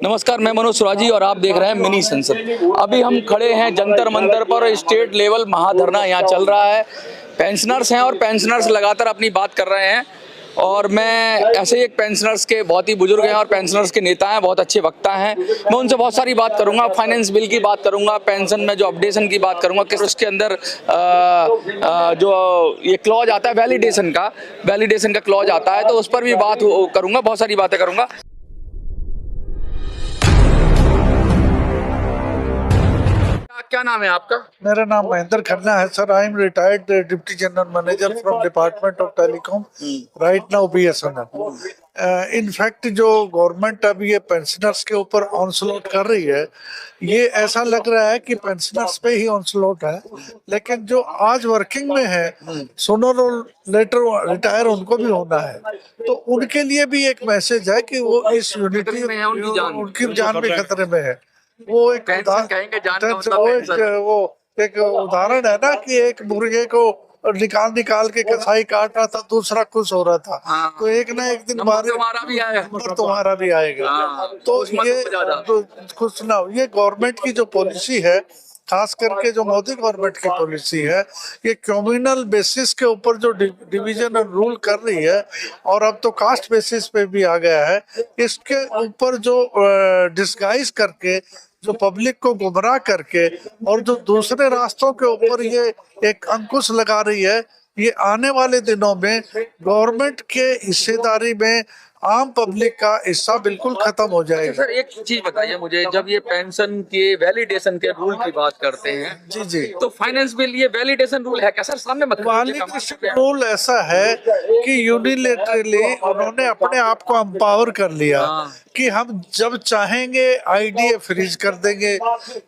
नमस्कार, मैं मनोज सुराजी और आप देख रहे हैं मिनी संसद। अभी हम खड़े हैं जंतर मंतर पर। स्टेट लेवल महाधरना यहाँ चल रहा है। पेंशनर्स हैं और पेंशनर्स लगातार अपनी बात कर रहे हैं। और मैं ऐसे ही एक पेंशनर्स के बहुत ही बुजुर्ग हैं और पेंशनर्स के नेता हैं, बहुत अच्छे वक्ता हैं। मैं उनसे बहुत सारी बात करूंगा, फाइनेंस बिल की बात करूंगा, पेंशन में जो अपडेशन की बात करूंगा, किस उसके अंदर जो ये क्लॉज आता है वैलिडेशन का क्लॉज आता है, तो उस पर भी बात करूंगा, बहुत सारी बातें करूंगा। क्या नाम है आपका? मेरा नाम महेंद्र खन्ना है sir. I am retired deputy general manager from department of telecom right now BSNL। In fact जो गवर्नमेंट अभी ये पेंशनर्स के ऊपर ऑनस्लॉट कर रही है, ये ऐसा लग रहा है कि पेंशनर्स पे ही ऑनस्लॉट है, लेकिन जो आज वर्किंग में है सूनर और लेटर रिटायर उनको भी होना है, तो उनके लिए भी एक मैसेज है कि वो इस यूनिटी में है, उनकी जान भी खतरे में है। वो एक उदाहरण है ना कि एक मुर्गे को निकाल के कसाई काट रहा था, दूसरा खुश हो रहा था। हाँ। तो एक ना एक दिन तुम्हारा भी आएगा। तो ये खुश ना हो। ये गवर्नमेंट की जो पॉलिसी है, खास करके जो मोदी गवर्नमेंट की पॉलिसी है, ये कम्युनल बेसिस के ऊपर जो डिवीजन और रूल कर रही है, और अब तो कास्ट बेसिस पे भी आ गया है, इसके ऊपर जो डिस्गाइज करके जो पब्लिक को गुमराह करके और जो दूसरे रास्तों के ऊपर ये एक अंकुश लगा रही है, ये आने वाले दिनों में गवर्नमेंट के हिस्सेदारी में आम पब्लिक का हिस्सा बिल्कुल खत्म हो जाएगा। अच्छा सर, एक चीज बताइए मुझे, जब ये पेंशन के वैलिडेशन के रूल की बात करते हैं, जी, तो फाइनेंस बिल ये वैलिडेशन रूल है क्या सर? सामने वैलिडेशन रूल ऐसा है कि यूनिलेटरली उन्होंने अपने आप को एम्पावर कर लिया कि हम जब चाहेंगे IDA फ्रीज कर देंगे,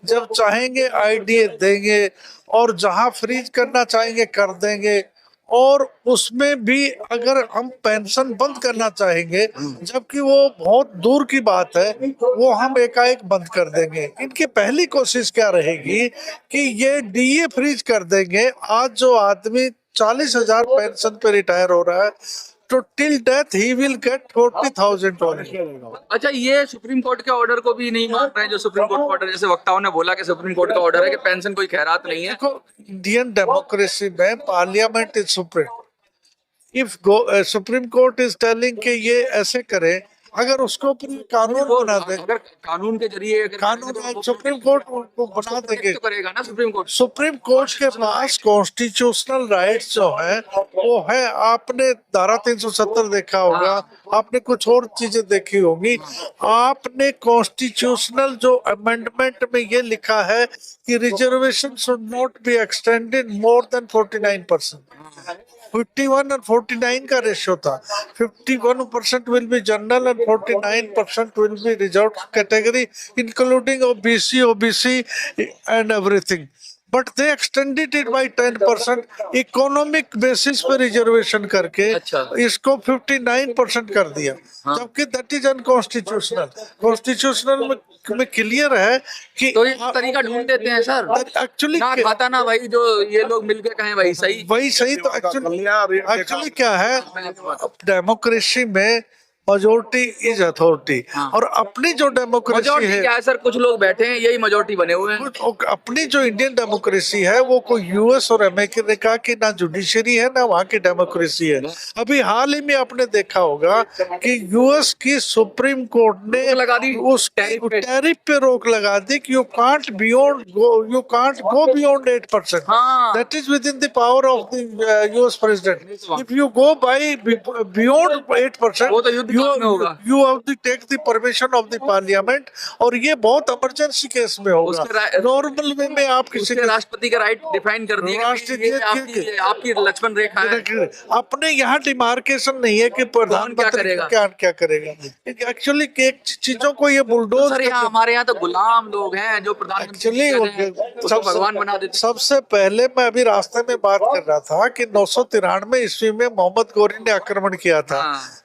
जब चाहेंगे IDA देंगे, और जहां फ्रीज करना चाहेंगे कर देंगे। और उसमें भी अगर हम पेंशन बंद करना चाहेंगे, जबकि वो बहुत दूर की बात है, वो हम एकाएक बंद कर देंगे। इनकी पहली कोशिश क्या रहेगी कि ये DA फ्रीज कर देंगे। आज जो आदमी 40,000 पेंशन पे रिटायर हो रहा है, तो till death he will get 40,000। अच्छा, ये सुप्रीम कोर्ट के ऑर्डर को भी नहीं मान रहे हैं? जो सुप्रीम कोर्ट का ऑर्डर, जैसे वक्ताओं ने बोला कि सुप्रीम कोर्ट का ऑर्डर है कि पेंशन कोई खैरात नहीं है। इंडियन डेमोक्रेसी में parliament is supreme. If supreme court is telling कि ये ऐसे करे, अगर उसको कानून बना दे, अगर कानून के जरिए कानून सुप्रीम कोर्ट को बना देंगे, तो करेगा ना सुप्रीम कोर्ट। सुप्रीम कोर्ट के पास कॉन्स्टिट्यूशनल राइट्स जो है वो है। आपने धारा 370 देखा होगा, आपने कुछ और चीजें देखी होगी। आपने कॉन्स्टिट्यूशनल जो अमेंडमेंट में ये लिखा है कि reservation should not be extended more than 49%। 51 और 49 का रेशियो था। 51% will be general and 49% will be reserved category, including OBC and everything. But they extended it by 10% economic basis पे रिजर्वेशन करके। अच्छा। इसको 59% कर दिया। हाँ। जबकि दैट इज अनकॉन्स्टिट्यूशनल। कॉन्स्टिट्यूशनल में क्लियर है कि तो ये तरीका ढूंढ देते हैं सर। एक्चुअली ना खाता ना भाई, जो ये लोग मिलके कहें वही सही। तो एक्चुअली क्या है, डेमोक्रेसी में मेजोरिटी इज अथॉरिटी। और अपनी जो डेमोक्रेसी है, क्या है सर, कुछ लोग बैठे हैं यही मेजोरिटी बने हुए हैं। अपनी जो इंडियन डेमोक्रेसी है, वो कोई US और अमेरिका की ना जुडिशरी है ना वहाँ की डेमोक्रेसी है। अभी हाल ही में आपने देखा होगा कि US की सुप्रीम कोर्ट ने लगा दी, उस टैरिफ पे रोक लगा दी कि you can't go beyond 8%। That is within the power of the US president. If you go by beyond 8%, you have to take the permission of the parliament, और ये बहुत इमरजेंसी केस में होगा। नॉर्मल वे में आप किसी राष्ट्रपति का राइट डिफाइन कर दिया, आपकी लक्ष्मण रेखा है। अपने यहाँ डिमार्केशन नहीं है कि प्रधानमंत्री क्या करेगा। एक्चुअली एक चीजों को ये बुलडोज, हमारे यहाँ तो गुलाम लोग हैं जो प्रधानमंत्री भगवान बना देते। सबसे पहले मैं अभी रास्ते में बात कर रहा था कि 993 ईस्वी में मोहम्मद गौरी ने आक्रमण किया था।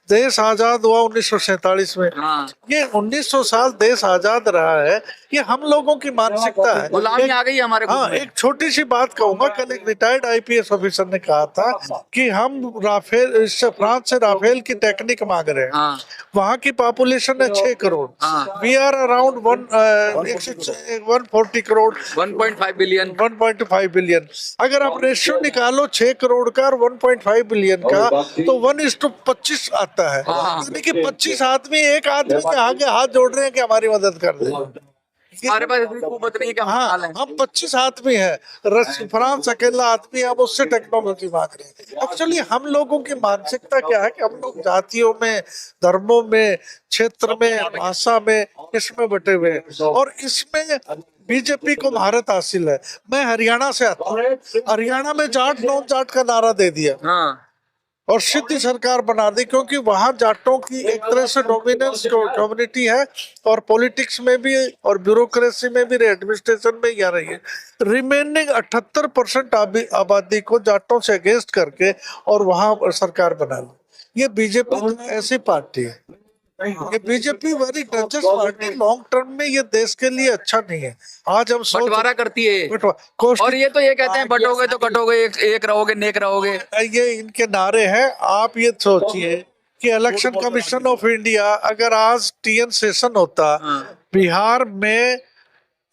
देश आजाद हुआ 1947 में। हाँ। ये 1900 साल देश आजाद रहा है, ये हम लोगों की मानसिकता है। गुलामी आ गई है हमारे हाँ, खुद में। एक छोटी सी बात कहूंगा, कल एक रिटायर्ड आईपीएस ऑफिसर ने कहा था कि हम राफेल, इससे फ्रांस से राफेल की टेक्निक मांग रहे हैं। हाँ। वहाँ की पॉपुलेशन है 6 करोड़, हाँ। We are around 140 crore, 1.5 billion. 1.5 billion. अगर आप रेशियो निकालो 6 करोड़ का और 1.5 बिलियन का, तो 1:25 आता है। हाँ। यानी कि 25 आदमी एक आदमी के आगे हाथ जोड़ रहे हैं कि हमारी मदद कर दे। हमारे पास इतनी कुवत नहीं है कि हम हाँ, निकालें। हम 25 आदमी है, फ्रांस अकेला आदमी है, हम उससे टेक्नोलॉजी मांग रहे हैं। एक्चुअली हम लोगों की मानसिकता क्या है कि हम लोग जातियों में, धर्मों में, क्षेत्र में, भाषा में, इसमें बटे हुए हैं, और इसमें बीजेपी को भारत हासिल है। मैं हरियाणा से आता हूँ, हरियाणा में जाट नॉन जाट का नारा दे दिया हाँ। और सीधी सरकार बना दी, क्योंकि वहां जाटों की एक तरह से डोमिनेंस कम्युनिटी है, और पॉलिटिक्स में भी और ब्यूरोक्रेसी में भी, एडमिनिस्ट्रेशन में ही आ रही है। रिमेनिंग 78% आबादी को जाटों से अगेंस्ट करके और वहां सरकार बना ली। ये बीजेपी ऐसी पार्टी है, ये BJP very dangerous party. Long term में ये देश के लिए अच्छा नहीं है। आज हम बंटवारा करती है। कोष्ठ- और ये तो ये कहते हैं बटोगे तो कटोगे, एक रहोगे नेक रहोगे। ये इनके नारे हैं। आप ये सोचिए कि इलेक्शन कमीशन ऑफ इंडिया, अगर आज टीएन सेशन होता बिहार में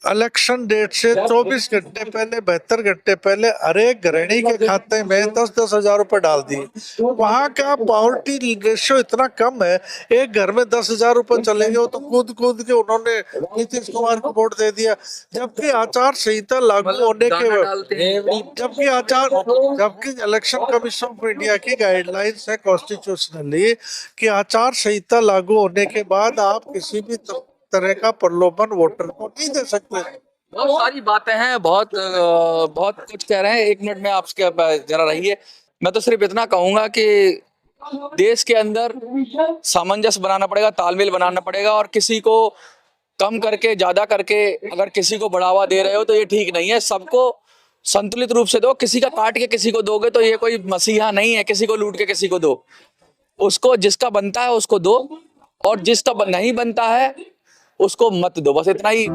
इलेक्शन डेट से 24 घंटे पहले, 72 घंटे पहले हर एक गृहिणी के खाते में 10-10 हजार रुपए डाल दिए। वहां का पॉवर्टी रेशियो इतना कम है, एक घर में 10,000 रुपए चलेंगे, वो तो कूद कूद के उन्होंने नीतीश कुमार को वोट दे दिया। जबकि आचार संहिता लागू होने के, जबकि इलेक्शन कमीशन ऑफ इंडिया की गाइडलाइंस है कॉन्स्टिट्यूशनली कि आचार संहिता लागू होने के बाद आप किसी भी तरह का प्रलोभन वोटर को नहीं दे सकते। बहुत सारी बातें हैं, बहुत कुछ कह रहे हैं। 1 मिनट में आपके जरा रहिए। मैं तो सिर्फ इतना कहूंगा कि देश के अंदर सामंजस्य बनाना पड़ेगा, तालमेल बनाना पड़ेगा, और किसी को कम करके ज्यादा करके अगर किसी को बढ़ावा दे रहे हो तो ये ठीक नहीं है। सबको संतुलित रूप से दो। किसी का काट के किसी को दोगे तो ये कोई मसीहा नहीं है। किसी को लूट के किसी को दो, उसको जिसका बनता है उसको दो, और जिसका नहीं बनता है उसको मत दो। बस इतना ही।